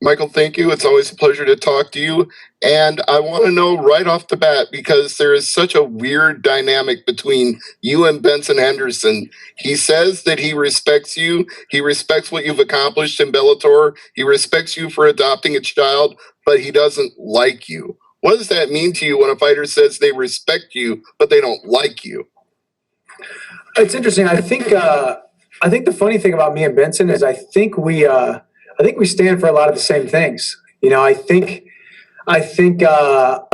Michael, thank you. It's always a pleasure to talk to you. And I want to know right off the bat, because there is such a weird dynamic between you and Benson Henderson. He says that he respects you. He respects what you've accomplished in Bellator. He respects you for adopting a child, but he doesn't like you. What does that mean to you when a fighter says they respect you, but they don't like you? It's interesting. I think the funny thing about me and Benson is I think we stand for a lot of the same things. I think our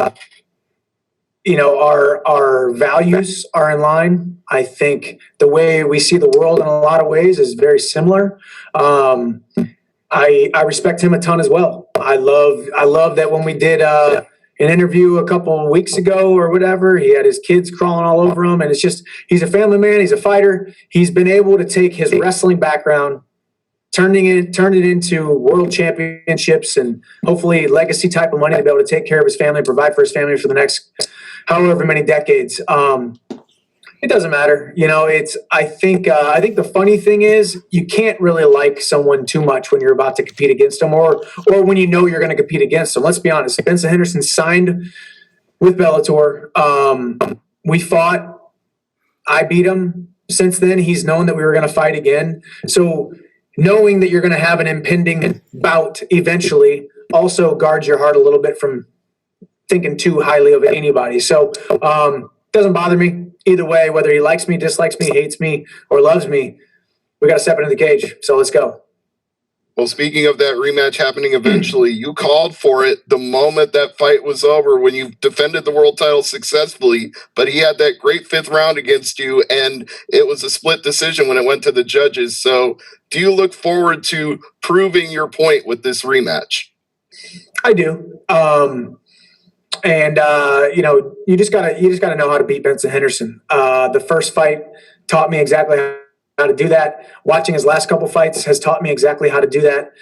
values are in line. I think the way we see the world in a lot of ways is very similar. I respect him a ton as well. I love that when we did an interview a couple of weeks ago or whatever, he had his kids crawling all over him, and it's just, he's a family man. He's a fighter. He's been able to take his wrestling background, turn it into world championships and hopefully legacy type of money to be able to take care of his family, provide for his family for the next however many decades. It doesn't matter. I think the funny thing is you can't really like someone too much when you're about to compete against them or when you know you're going to compete against them. Let's be honest. Benson Henderson signed with Bellator. We fought. I beat him. Since then, he's known that we were going to fight again. So knowing that you're going to have an impending bout eventually also guards your heart a little bit from thinking too highly of anybody. So doesn't bother me either way, whether he likes me, dislikes me, hates me, or loves me. We got to step into the cage. So let's go. Well, speaking of that rematch happening eventually, you called for it the moment that fight was over when you defended the world title successfully, but he had that great 5th round against you, and it was a split decision when it went to the judges. So do you look forward to proving your point with this rematch? I do. You just gotta know how to beat Benson Henderson. The first fight taught me exactly how to do that. Watching his last couple fights has taught me exactly how to do that.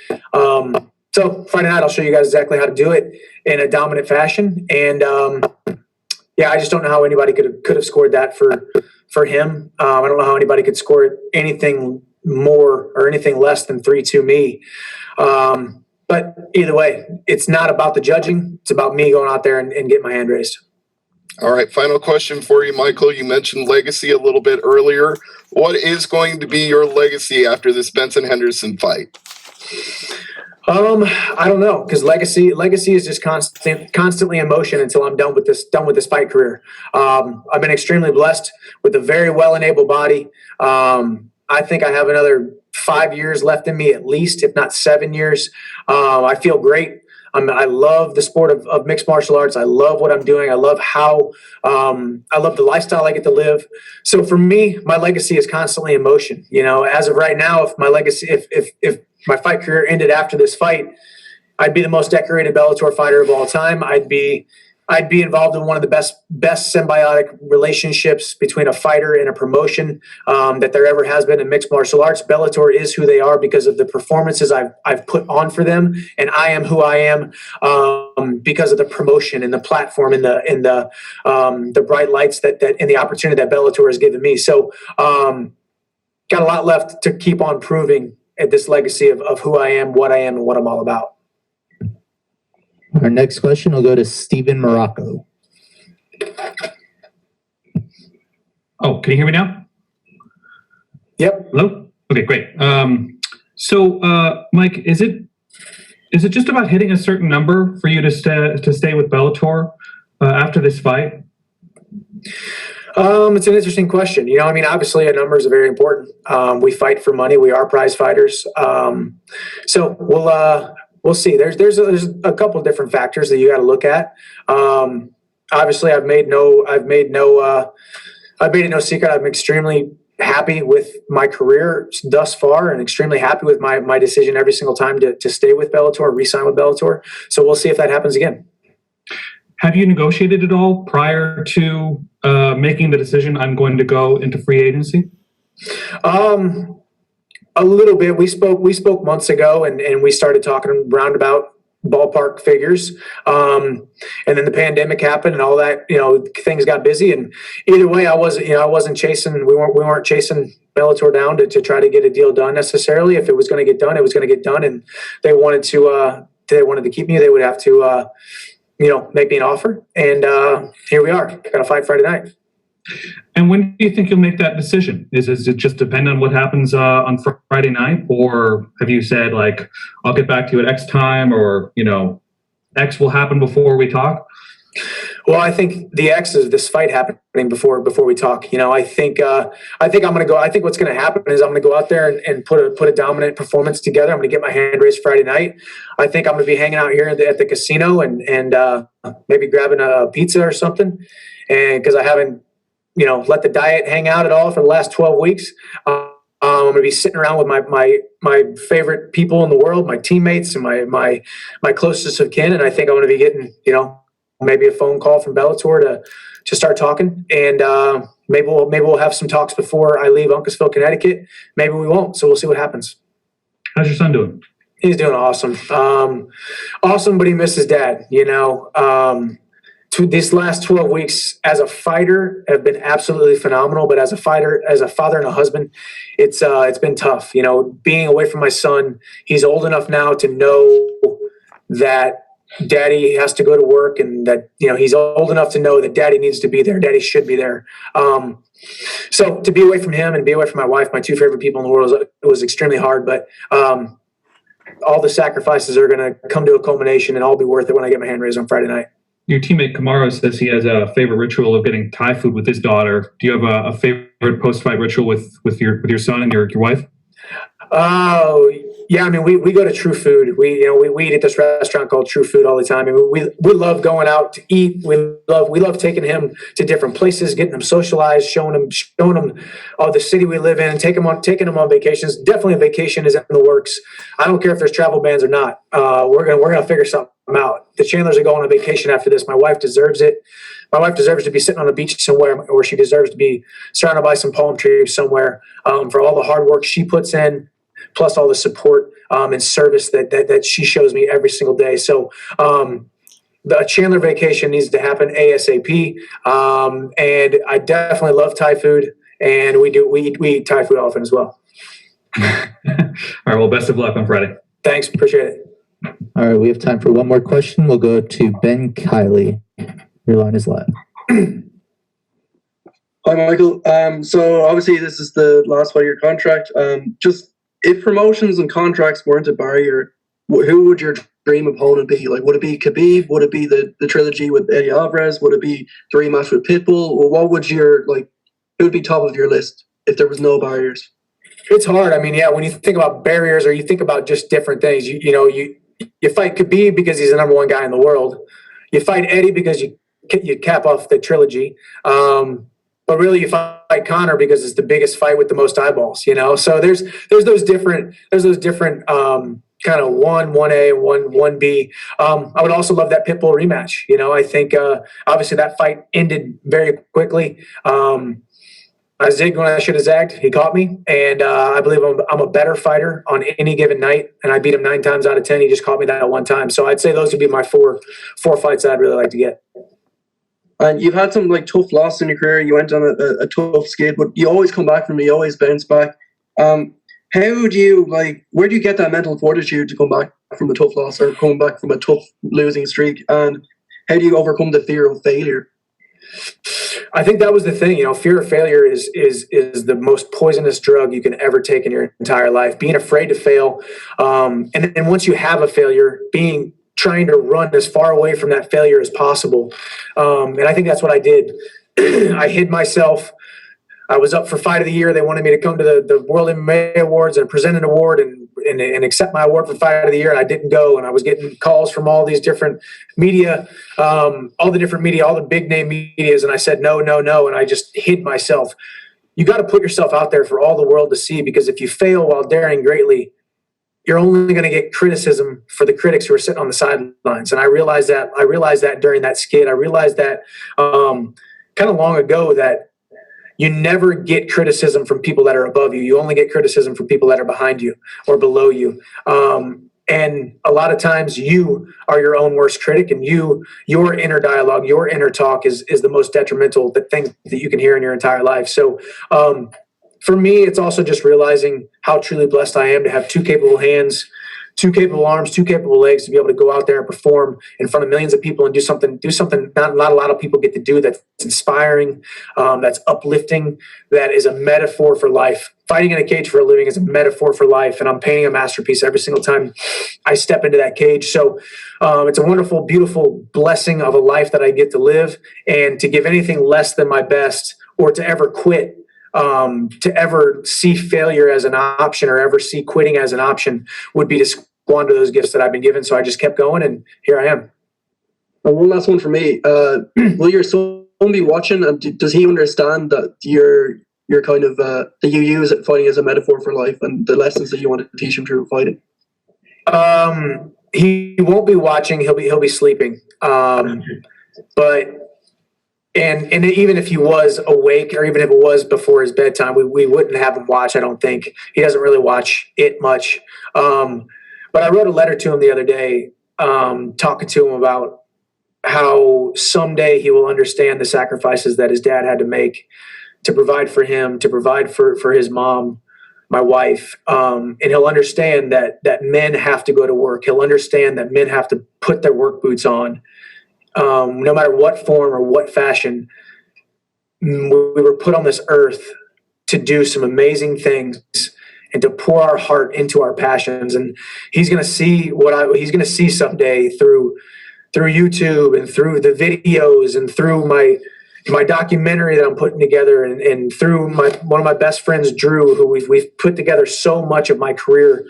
So Friday night, I'll show you guys exactly how to do it in a dominant fashion. And I just don't know how anybody could have scored that for him. I don't know how anybody could score anything more or anything less than 3-2 me. But either way, it's not about the judging. It's about me going out there and getting my hand raised. All right, final question for you, Michael. You mentioned legacy a little bit earlier. What is going to be your legacy after this Benson Henderson fight? I don't know, because legacy is just constantly in motion until I'm done with this fight career. I've been extremely blessed with a very well-enabled body. I think I have another 5 years left in me at least, if not 7 years. I feel great. I love the sport of mixed martial arts. I love what I'm doing. I love I love the lifestyle I get to live. So for me, my legacy is constantly in motion. As of right now, if my fight career ended after this fight, I'd be the most decorated Bellator fighter of all time. I'd be involved in one of the best symbiotic relationships between a fighter and a promotion that there ever has been in mixed martial arts. Bellator is who they are because of the performances I've put on for them, and I am who I am because of the promotion and the platform and the bright lights that and the opportunity that Bellator has given me. So, got a lot left to keep on proving at this legacy of who I am, and what I'm all about. Our next question will go to Steven Morocco. Oh, can you hear me now? Yep. Hello? Okay, great. Mike, is it just about hitting a certain number for you to stay with Bellator after this fight? It's an interesting question. Obviously, numbers are very important. We fight for money. We are prize fighters. So we'll see. There's a couple of different factors that you got to look at. Obviously, I've made it no secret. I'm extremely happy with my career thus far, and extremely happy with my decision every single time to stay with Bellator, re-sign with Bellator. So we'll see if that happens again. Have you negotiated at all prior to making the decision? I'm going to go into free agency. A little bit. We spoke months ago, and we started talking roundabout ballpark figures. And then the pandemic happened, and all that. Things got busy. And either way, I wasn't chasing. We weren't chasing Bellator down to try to get a deal done necessarily. If it was going to get done, it was going to get done. And they wanted to they wanted to keep me, they would have to, make me an offer. And here we are. Got to fight Friday night. And when do you think you'll make that decision? Is it just depend on what happens on Friday night, or have you said like I'll get back to you at X time, or X will happen before we talk? Well, I think the X is this fight happening before we talk. I think I'm going to go. I think what's going to happen is I'm going to go out there and put a dominant performance together. I'm going to get my hand raised Friday night. I think I'm going to be hanging out here at the casino and maybe grabbing a pizza or something. And because I haven't let the diet hang out at all for the last 12 weeks. I'm going to be sitting around with my favorite people in the world, my teammates and my closest of kin. And I think I'm going to be getting, maybe a phone call from Bellator to start talking. And maybe we'll have some talks before I leave Uncasville, Connecticut. Maybe we won't. So we'll see what happens. How's your son doing? He's doing awesome. Awesome, but he misses dad, These last 12 weeks as a fighter have been absolutely phenomenal, but as a fighter, as a father and a husband, it's been tough. Being away from my son, he's old enough now to know that daddy has to go to work, and that he's old enough to know that daddy needs to be there. Daddy should be there. So to be away from him and be away from my wife, my two favorite people in the world, it was extremely hard. But all the sacrifices are going to come to a culmination, and all be worth it when I get my hand raised on Friday night. Your teammate Kamara says he has a favorite ritual of getting Thai food with his daughter. Do you have a favorite post-fight ritual with your son and your wife? Oh, yeah. I mean, we go to True Food. We eat at this restaurant called True Food all the time. I mean, we love going out to eat. We love taking him to different places, getting him socialized, showing him the city we live in, taking him on vacations. Definitely a vacation is in the works. I don't care if there's travel bans or not. We're gonna figure something out. The Chandlers are going on vacation after this. My wife deserves it. My wife deserves to be sitting on a beach somewhere, or she deserves to be surrounded by some palm trees somewhere, for all the hard work she puts in, plus all the support and service that she shows me every single day. So the Chandler vacation needs to happen ASAP. And I definitely love Thai food, and we eat Thai food often as well. All right. Well, best of luck on Friday. Thanks. Appreciate it. All right, we have time for one more question. We'll go to Ben Kiley. Your line is live. Hi, Michael. So obviously this is the last fight of your contract. Just if promotions and contracts weren't a barrier, who would your dream opponent be? Like, would it be Khabib? Would it be the trilogy with Eddie Alvarez? Would it be the rematch with Pitbull? Or what would who would be top of your list if there was no barriers? It's hard. I mean, yeah, when you think about barriers or you think about just different things, you fight Khabib because he's the number one guy in the world. You fight Eddie because you cap off the trilogy. But really you fight Conor because it's the biggest fight with the most eyeballs, So there's those different kind of 1A, 1B. I would also love that Pitbull rematch. I think obviously that fight ended very quickly. I zigged when I should have zagged. He caught me, and I believe I'm a better fighter on any given night, and I beat him 9 times out of 10. He just caught me that one time. So I'd say those would be my four fights that I'd really like to get. And you've had some tough losses in your career. You went on a tough skid, but you always come back from it. You always bounce back. How do you where do you get that mental fortitude to come back from a tough loss or come back from a tough losing streak? And how do you overcome the fear of failure? I think that was the thing. Fear of failure is the most poisonous drug you can ever take in your entire life. Being afraid to fail, and then once you have a failure, trying to run as far away from that failure as possible. And I think that's what I did. I hid myself. I was up for Fight of the Year. They wanted me to come to the World MMA Awards and present an award and accept my award for Fight of the Year. And I didn't go. And I was getting calls from all these different media, all the big name medias. And I said, no. And I just hid myself. You got to put yourself out there for all the world to see, because if you fail while daring greatly, you're only going to get criticism for the critics who are sitting on the sidelines. And I realized that during that skid. I realized that kind of long ago, that you never get criticism from people that are above you. You only get criticism from people that are behind you or below you. And a lot of times you are your own worst critic, and your inner dialogue, your inner talk is the most detrimental thing that you can hear in your entire life. So for me, it's also just realizing how truly blessed I am to have 2 capable hands, two capable arms, two capable legs to be able to go out there and perform in front of millions of people and do something not a lot of people get to do, that's inspiring, that's uplifting, that is a metaphor for life. Fighting in a cage for a living is a metaphor for life, and I'm painting a masterpiece every single time I step into that cage. So it's a wonderful, beautiful blessing of a life that I get to live, and to give anything less than my best, or to ever quit, to ever see failure as an option, or ever see quitting as an option, would be to squander those gifts that I've been given. So I just kept going, and here I am. One last one for me. Will your son be watching, and does he understand that you're kind of that you use fighting as a metaphor for life, and the lessons that you want to teach him through fighting? He won't be watching. He'll be sleeping. But even if he was awake, or even if it was before his bedtime, we wouldn't have him watch. I don't think he doesn't really watch it much. But I wrote a letter to him the other day, talking to him about how someday he will understand the sacrifices that his dad had to make to provide for him, to provide for his mom, my wife. And he'll understand that men have to go to work. He'll understand that men have to put their work boots on, no matter what form or what fashion. We were put on this earth to do some amazing things and to pour our heart into our passions. And he's going to see he's going to see someday through YouTube and through the videos and through my documentary that I'm putting together, and through one of my best friends, Drew, who we've put together so much of my career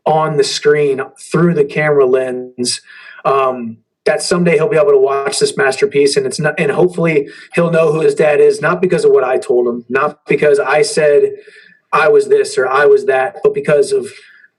on the screen through the camera lens, that someday he'll be able to watch this masterpiece, and hopefully he'll know who his dad is, not because of what I told him, not because I said I was this or I was that, but because of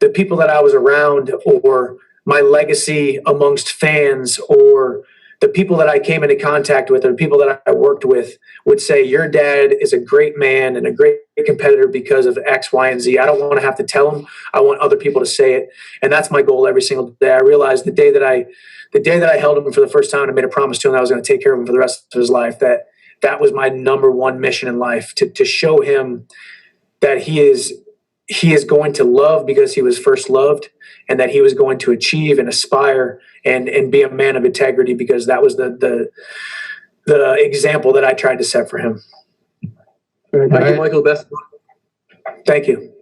the people that I was around, or my legacy amongst fans, or the people that I came into contact with, or the people that I worked with, would say, your dad is a great man and a great competitor because of X, Y, and Z. I don't want to have to tell him. I want other people to say it. And that's my goal every single day. I realized the day that I held him for the first time and made a promise to him that I was going to take care of him for the rest of his life, that was my number one mission in life, to show him that he is going to love because he was first loved, and that he was going to achieve and aspire and be a man of integrity because that was the example that I tried to set for him. All right, thank you, Michael. Best of luck. Thank you.